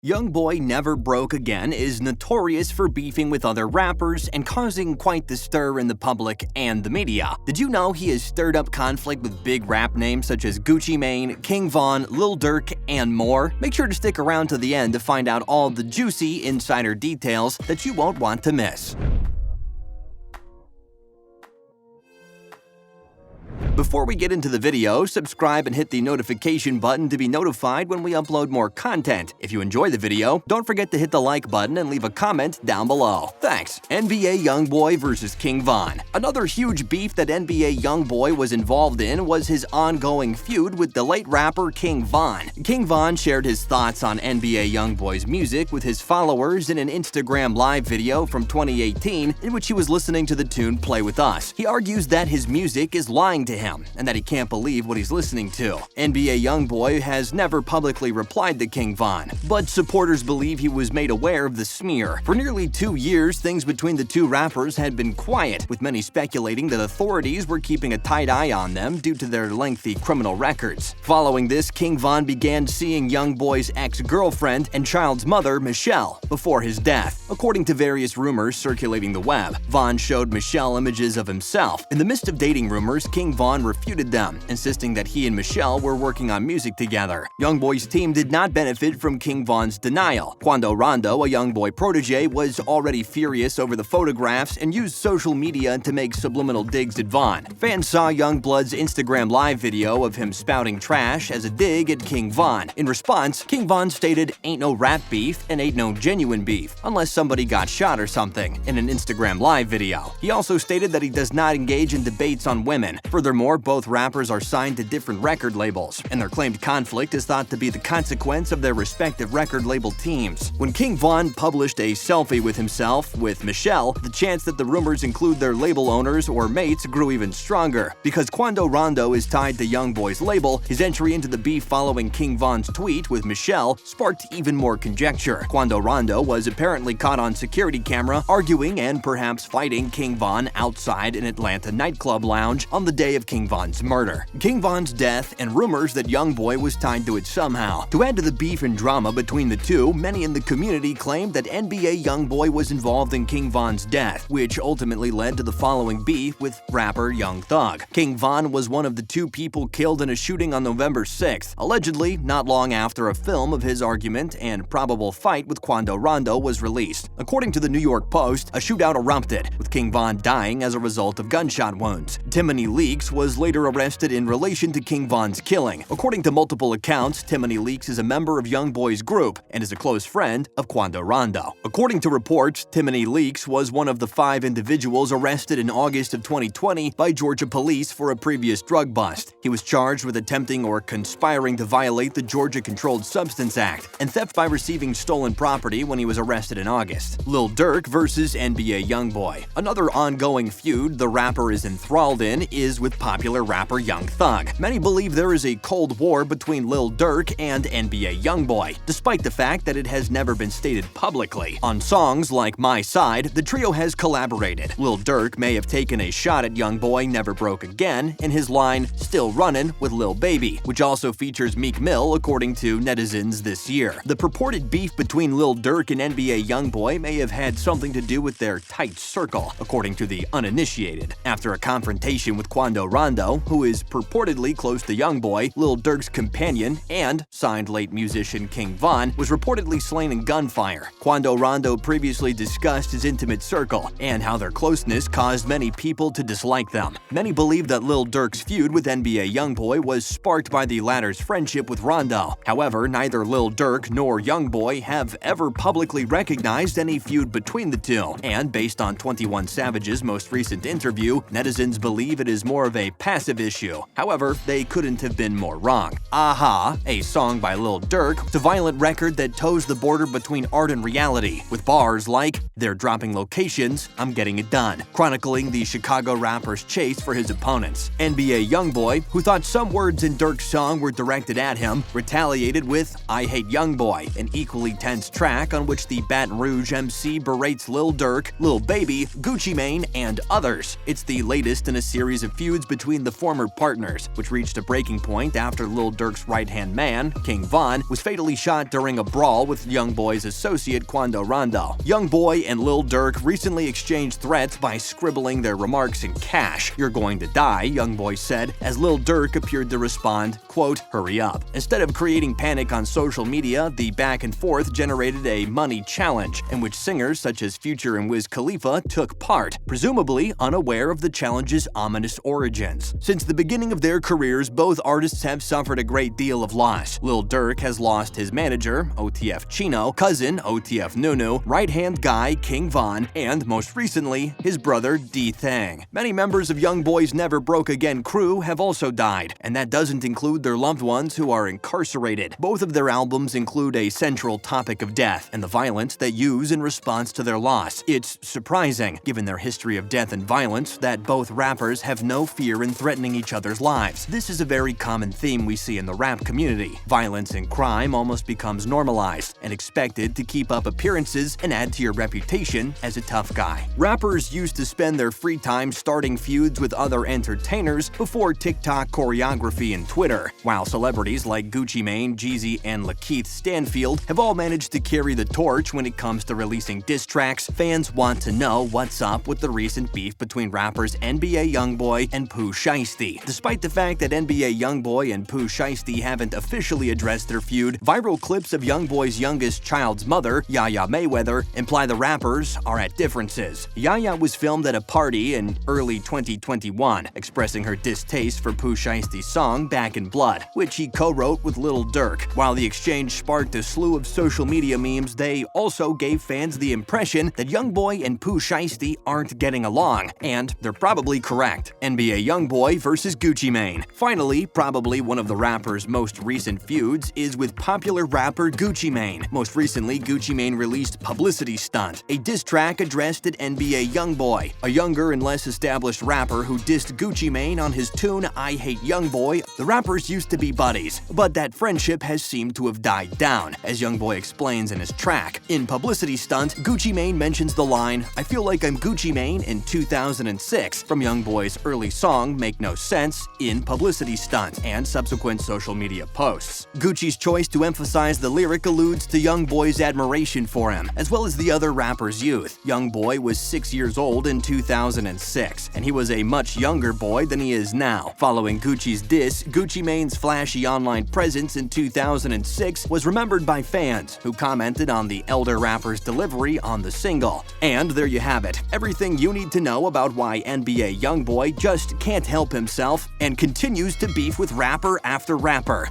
Youngboy Never Broke Again is notorious for beefing with other rappers and causing quite the stir in the public and the media. Did you know he has stirred up conflict with big rap names such as Gucci Mane, King Vonn, Lil Durk, and more? Make sure to stick around to the end to find out all the juicy insider details that you won't want to miss. Before we get into the video, subscribe and hit the notification button to be notified when we upload more content. If you enjoy the video, don't forget to hit the like button and leave a comment down below. Thanks. NBA Youngboy vs. King Vonn. Another huge beef that NBA Youngboy was involved in was his ongoing feud with the late rapper King Vonn. King Vonn shared his thoughts on NBA Youngboy's music with his followers in an Instagram live video from 2018 in which he was listening to the tune Play With Us. He argues that his music is lying to him and that he can't believe what he's listening to. NBA Youngboy has never publicly replied to King Vonn, but supporters believe he was made aware of the smear. For nearly 2 years, things between the two rappers had been quiet, with many speculating that authorities were keeping a tight eye on them due to their lengthy criminal records. Following this, King Vonn began seeing Youngboy's ex-girlfriend and child's mother, Michelle, before his death. According to various rumors circulating the web, Vonn showed Michelle images of himself. In the midst of dating rumors, King Vonn refuted them, insisting that he and Michelle were working on music together. Youngboy's team did not benefit from King Vonn's denial. Quando Rondo, a Youngboy protege, was already furious over the photographs and used social media to make subliminal digs at Vonn. Fans saw Youngblood's Instagram live video of him spouting trash as a dig at King Vonn. In response, King Vonn stated, "Ain't no rap beef and ain't no genuine beef, unless somebody got shot or something," in an Instagram live video. He also stated that he does not engage in debates on women. Furthermore, both rappers are signed to different record labels, and their claimed conflict is thought to be the consequence of their respective record label teams. When King Vonn published a selfie with himself with Michelle, the chance that the rumors include their label owners or mates grew even stronger. Because Quando Rondo is tied to Youngboy's label, his entry into the beef following King Vonn's tweet with Michelle sparked even more conjecture. Quando Rondo was apparently caught on security camera arguing and perhaps fighting King Vonn outside an Atlanta nightclub lounge on the day of King Vonn's murder. King Vonn's death and rumors that Youngboy was tied to it somehow. To add to the beef and drama between the two, many in the community claimed that NBA Youngboy was involved in King Vonn's death, which ultimately led to the following beef with rapper Young Thug. King Vonn was one of the 2 people killed in a shooting on November 6th, allegedly not long after a film of his argument and probable fight with Quando Rondo was released. According to the New York Post, a shootout erupted, with King Vonn dying as a result of gunshot wounds. Timony Leaks was later arrested in relation to King Vonn's killing. According to multiple accounts, Timony Leaks is a member of Youngboy's group and is a close friend of Quando Rondo. According to reports, Timony Leaks was one of the 5 individuals arrested in August of 2020 by Georgia police for a previous drug bust. He was charged with attempting or conspiring to violate the Georgia Controlled Substance Act and theft by receiving stolen property when he was arrested in August. Lil Durk vs. NBA Youngboy. Another ongoing feud the rapper is enthralled in is with popular rapper Young Thug. Many believe there is a cold war between Lil Durk and NBA Youngboy, despite the fact that it has never been stated publicly. On songs like My Side, the trio has collaborated. Lil Durk may have taken a shot at Youngboy Never Broke Again in his line Still Runnin' with Lil Baby, which also features Meek Mill according to netizens this year. The purported beef between Lil Durk and NBA Youngboy may have had something to do with their tight circle, according to the uninitiated. After a confrontation with Quando Rondo, who is purportedly close to Youngboy, Lil Durk's companion and signed late musician King Vonn was reportedly slain in gunfire. Quando Rondo previously discussed his intimate circle and how their closeness caused many people to dislike them. Many believe that Lil Durk's feud with NBA Youngboy was sparked by the latter's friendship with Rondo. However, neither Lil Durk nor Youngboy have ever publicly recognized any feud between the two, and based on 21 Savage's most recent interview, netizens believe it is more of a passive issue. However, they couldn't have been more wrong. Aha, a song by Lil Durk, the violent record that toes the border between art and reality, with bars like, "They're dropping locations, I'm getting it done," chronicling the Chicago rapper's chase for his opponents. NBA Youngboy, who thought some words in Durk's song were directed at him, retaliated with I Hate Youngboy, an equally tense track on which the Baton Rouge MC berates Lil Durk, Lil Baby, Gucci Mane, and others. It's the latest in a series of feuds between between the former partners, which reached a breaking point after Lil Durk's right-hand man, King Vonn, was fatally shot during a brawl with Youngboy's associate Quando Rondo. Youngboy and Lil Durk recently exchanged threats by scribbling their remarks in cash. "You're going to die," Youngboy said, as Lil Durk appeared to respond, quote, "Hurry up." Instead of creating panic on social media, the back and forth generated a money challenge, in which singers such as Future and Wiz Khalifa took part, presumably unaware of the challenge's ominous origins. Since the beginning of their careers, both artists have suffered a great deal of loss. Lil Durk has lost his manager, OTF Chino, cousin, OTF Nunu, right-hand guy, King Vonn, and most recently, his brother, D-Thang. Many members of Youngboy's Never Broke Again crew have also died, and that doesn't include their loved ones who are incarcerated. Both of their albums include a central topic of death and the violence they use in response to their loss. It's surprising, given their history of death and violence, that both rappers have no fear in threatening each other's lives. This is a very common theme we see in the rap community. Violence and crime almost becomes normalized and expected to keep up appearances and add to your reputation as a tough guy. Rappers used to spend their free time starting feuds with other entertainers before TikTok choreography and Twitter, while celebrities like Gucci Mane, Jeezy, and Lakeith Stanfield have all managed to carry the torch when it comes to releasing diss tracks. Fans want to know what's up with the recent beef between rappers NBA Youngboy and Pooh Shiesty. Despite the fact that NBA Youngboy and Pooh Shiesty haven't officially addressed their feud, viral clips of Youngboy's youngest child's mother, Yaya Mayweather, imply the rappers are at differences. Yaya was filmed at a party in early 2021, expressing her distaste for Pooh Shiesty's song Back in Blood, which he co-wrote with Lil Durk. While the exchange sparked a slew of social media memes, they also gave fans the impression that Youngboy and Pooh Shiesty aren't getting along, and they're probably correct. NBA Youngboy versus Gucci Mane. Finally, probably one of the rapper's most recent feuds is with popular rapper Gucci Mane. Most recently, Gucci Mane released Publicity Stunt, a diss track addressed at NBA Youngboy, a younger and less established rapper who dissed Gucci Mane on his tune I Hate Youngboy. The rappers used to be buddies, but that friendship has seemed to have died down, as Youngboy explains in his track. In Publicity Stunt, Gucci Mane mentions the line, "I feel like I'm Gucci Mane in 2006, from Youngboy's early song Make No Sense in Publicity Stunt, and subsequent social media posts. Gucci's choice to emphasize the lyric alludes to Youngboy's admiration for him, as well as the other rapper's youth. Youngboy was 6 years old in 2006, and he was a much younger boy than he is now. Following Gucci's diss, Gucci Mane's flashy online presence in 2006 was remembered by fans, who commented on the elder rapper's delivery on the single. And there you have it, everything you need to know about why NBA Youngboy just can't help himself and continues to beef with rapper after rapper.